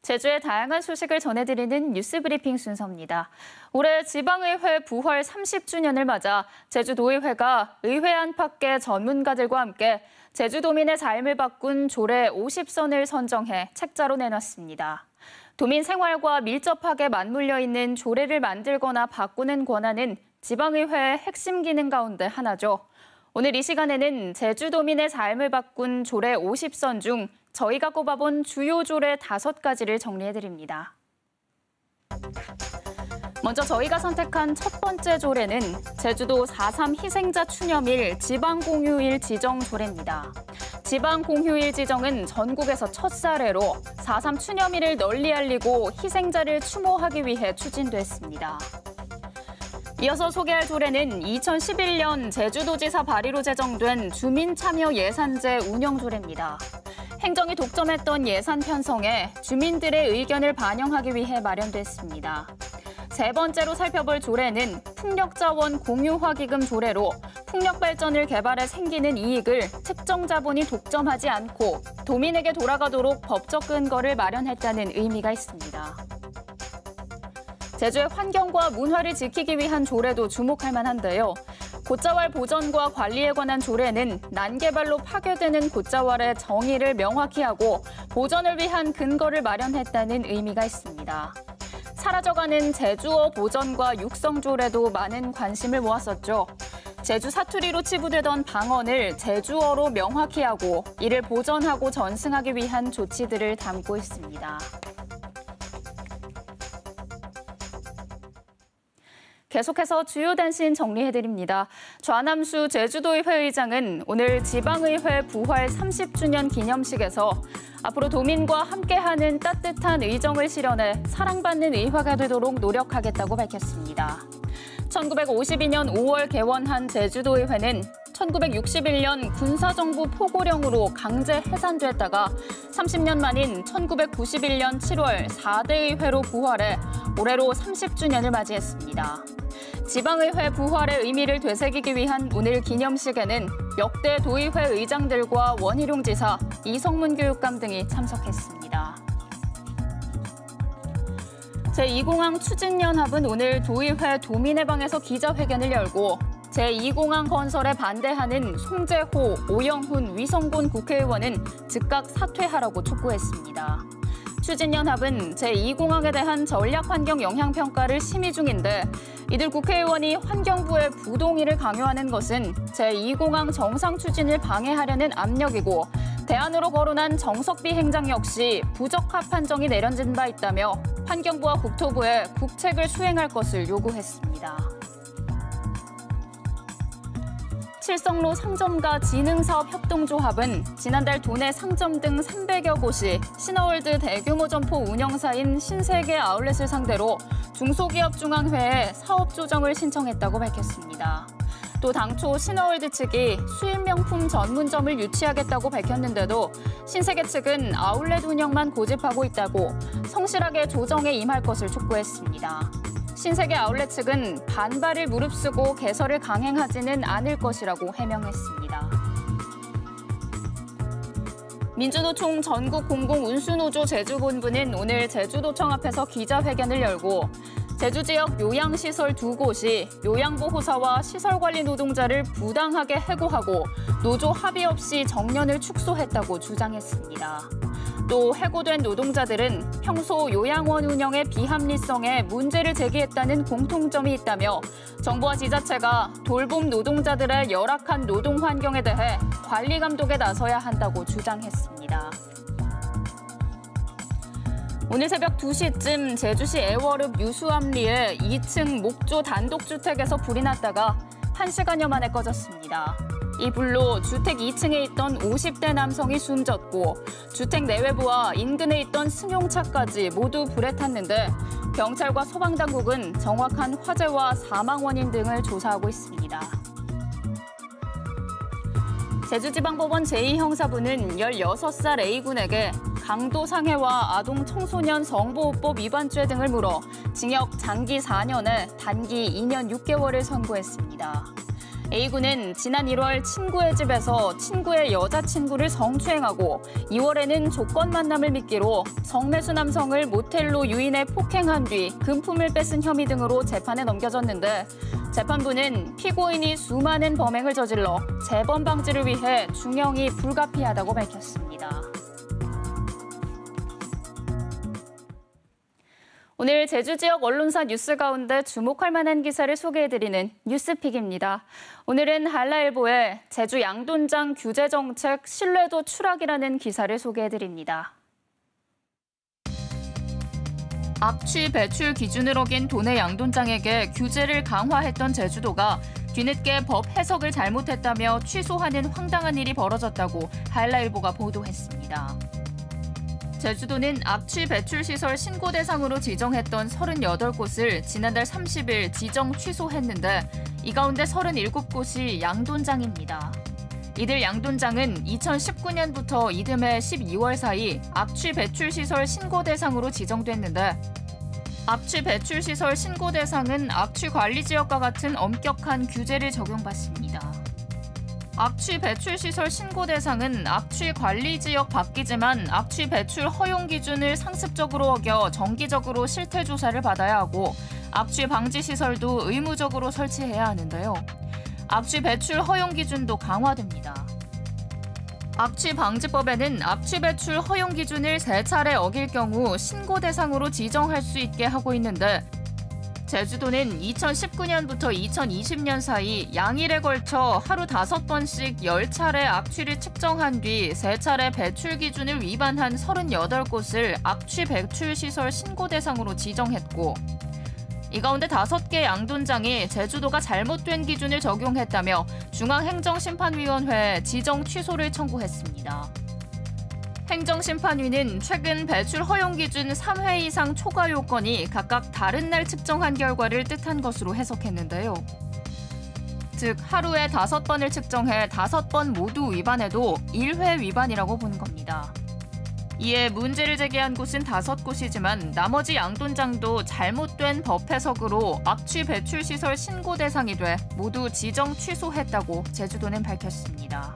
제주의 다양한 소식을 전해드리는 뉴스브리핑 순서입니다. 올해 지방의회 부활 30주년을 맞아 제주도의회가 의회 안팎의 전문가들과 함께 제주도민의 삶을 바꾼 조례 50선을 선정해 책자로 내놨습니다. 도민 생활과 밀접하게 맞물려 있는 조례를 만들거나 바꾸는 권한은 지방의회의 핵심 기능 가운데 하나죠. 오늘 이 시간에는 제주도민의 삶을 바꾼 조례 50선 중 저희가 꼽아본 주요 조례 5가지를 정리해드립니다. 먼저 저희가 선택한 첫 번째 조례는 제주도 4.3 희생자 추념일 지방공휴일 지정 조례입니다. 지방공휴일 지정은 전국에서 첫 사례로 4.3 추념일을 널리 알리고 희생자를 추모하기 위해 추진됐습니다. 이어서 소개할 조례는 2011년 제주도지사 발의로 제정된 주민참여예산제 운영조례입니다. 행정이 독점했던 예산 편성에 주민들의 의견을 반영하기 위해 마련됐습니다. 세 번째로 살펴볼 조례는 풍력자원 공유화기금 조례로 풍력발전을 개발해 생기는 이익을 특정 자본이 독점하지 않고 도민에게 돌아가도록 법적 근거를 마련했다는 의미가 있습니다. 제주의 환경과 문화를 지키기 위한 조례도 주목할 만한데요. 곶자왈 보전과 관리에 관한 조례는 난개발로 파괴되는 곶자왈의 정의를 명확히 하고 보전을 위한 근거를 마련했다는 의미가 있습니다. 사라져가는 제주어 보전과 육성 조례도 많은 관심을 모았었죠. 제주 사투리로 치부되던 방언을 제주어로 명확히 하고 이를 보전하고 전승하기 위한 조치들을 담고 있습니다. 계속해서 주요 단신 정리해드립니다. 좌남수 제주도의회 의장은 오늘 지방의회 부활 30주년 기념식에서 앞으로 도민과 함께하는 따뜻한 의정을 실현해 사랑받는 의회가 되도록 노력하겠다고 밝혔습니다. 1952년 5월 개원한 제주도의회는 1961년 군사정부 포고령으로 강제 해산됐다가 30년 만인 1991년 7월 4대 의회로 부활해 올해로 30주년을 맞이했습니다. 지방의회 부활의 의미를 되새기기 위한 오늘 기념식에는 역대 도의회 의장들과 원희룡 지사, 이성문 교육감 등이 참석했습니다. 제2공항 추진연합은 오늘 도의회 도민의 방에서 기자회견을 열고 제2공항 건설에 반대하는 송재호, 오영훈, 위성곤 국회의원은 즉각 사퇴하라고 촉구했습니다. 추진연합은 제2공항에 대한 전략환경 영향평가를 심의 중인데 이들 국회의원이 환경부의 부동의를 강요하는 것은 제2공항 정상 추진을 방해하려는 압력이고 대안으로 거론한 정석비 행장 역시 부적합 판정이 내려진 바 있다며 환경부와 국토부에 국책을 수행할 것을 요구했습니다. 칠성로 상점가 진흥사업 협동조합은 지난달 도내 상점 등 300여 곳이 신화월드 대규모 점포 운영사인 신세계 아울렛을 상대로 중소기업중앙회에 사업 조정을 신청했다고 밝혔습니다. 또 당초 신화월드 측이 수입명품 전문점을 유치하겠다고 밝혔는데도 신세계 측은 아울렛 운영만 고집하고 있다고 성실하게 조정에 임할 것을 촉구했습니다. 신세계 아울렛 측은 반발을 무릅쓰고 개설을 강행하지는 않을 것이라고 해명했습니다. 민주노총 전국공공운수노조 제주본부는 오늘 제주도청 앞에서 기자회견을 열고 제주 지역 요양시설 2곳이 요양보호사와 시설관리 노동자를 부당하게 해고하고 노조 합의 없이 정년을 축소했다고 주장했습니다. 또 해고된 노동자들은 평소 요양원 운영의 비합리성에 문제를 제기했다는 공통점이 있다며 정부와 지자체가 돌봄 노동자들의 열악한 노동 환경에 대해 관리 감독에 나서야 한다고 주장했습니다. 오늘 새벽 2시쯤 제주시 애월읍 유수암리의 2층 목조 단독주택에서 불이 났다가 1시간여 만에 꺼졌습니다. 이 불로 주택 2층에 있던 50대 남성이 숨졌고 주택 내외부와 인근에 있던 승용차까지 모두 불에 탔는데 경찰과 소방당국은 정확한 화재와 사망 원인 등을 조사하고 있습니다. 제주지방법원 제2형사부는 16살 A군에게 강도상해와 아동청소년 성보호법 위반죄 등을 물어 징역 장기 4년에 단기 2년 6개월을 선고했습니다. A군은 지난 1월 친구의 집에서 친구의 여자친구를 성추행하고 2월에는 조건 만남을 미끼로 성매수 남성을 모텔로 유인해 폭행한 뒤 금품을 뺏은 혐의 등으로 재판에 넘겨졌는데 재판부는 피고인이 수많은 범행을 저질러 재범 방지를 위해 중형이 불가피하다고 밝혔습니다. 오늘 제주 지역 언론사 뉴스 가운데 주목할 만한 기사를 소개해드리는 뉴스픽입니다. 오늘은 한라일보의 제주 양돈장 규제 정책 신뢰도 추락이라는 기사를 소개해드립니다. 압취 배출 기준을 어긴 도내 양돈장에게 규제를 강화했던 제주도가 뒤늦게 법 해석을 잘못했다며 취소하는 황당한 일이 벌어졌다고 한라일보가 보도했습니다. 제주도는 압취 배출 시설 신고 대상으로 지정했던 38곳을 지난달 30일 지정 취소했는데 이 가운데 37곳이 양돈장입니다. 이들 양돈장은 2019년부터 이듬해 12월 사이 압취 배출 시설 신고 대상으로 지정됐는데 압취 배출 시설 신고 대상은 압취 관리 지역과 같은 엄격한 규제를 적용받습니다. 압취 배출 시설 신고 대상은 압취 관리 지역 밖이지만 압취 배출 허용 기준을 상습적으로 어겨 정기적으로 실태 조사를 받아야 하고 압취 방지 시설도 의무적으로 설치해야 하는데요. 압취 배출 허용 기준도 강화됩니다. 압취 방지법에는 압취 배출 허용 기준을 3차례 어길 경우 신고 대상으로 지정할 수 있게 하고 있는데 제주도는 2019년부터 2020년 사이 양일에 걸쳐 하루 5번씩 10차례 압취를 측정한 뒤 3차례 배출 기준을 위반한 38곳을 압취 배출 시설 신고 대상으로 지정했고 이 가운데 5개 양돈장이 제주도가 잘못된 기준을 적용했다며 중앙행정심판위원회에 지정 취소를 청구했습니다. 행정심판위는 최근 배출 허용 기준 3회 이상 초과 요건이 각각 다른 날 측정한 결과를 뜻한 것으로 해석했는데요. 즉 하루에 5번을 측정해 5번 모두 위반해도 1회 위반이라고 보는 겁니다. 이에 문제를 제기한 곳은 5곳이지만 나머지 양돈장도 잘못된 법 해석으로 압취 배출 시설 신고 대상이 돼 모두 지정 취소했다고 제주도는 밝혔습니다.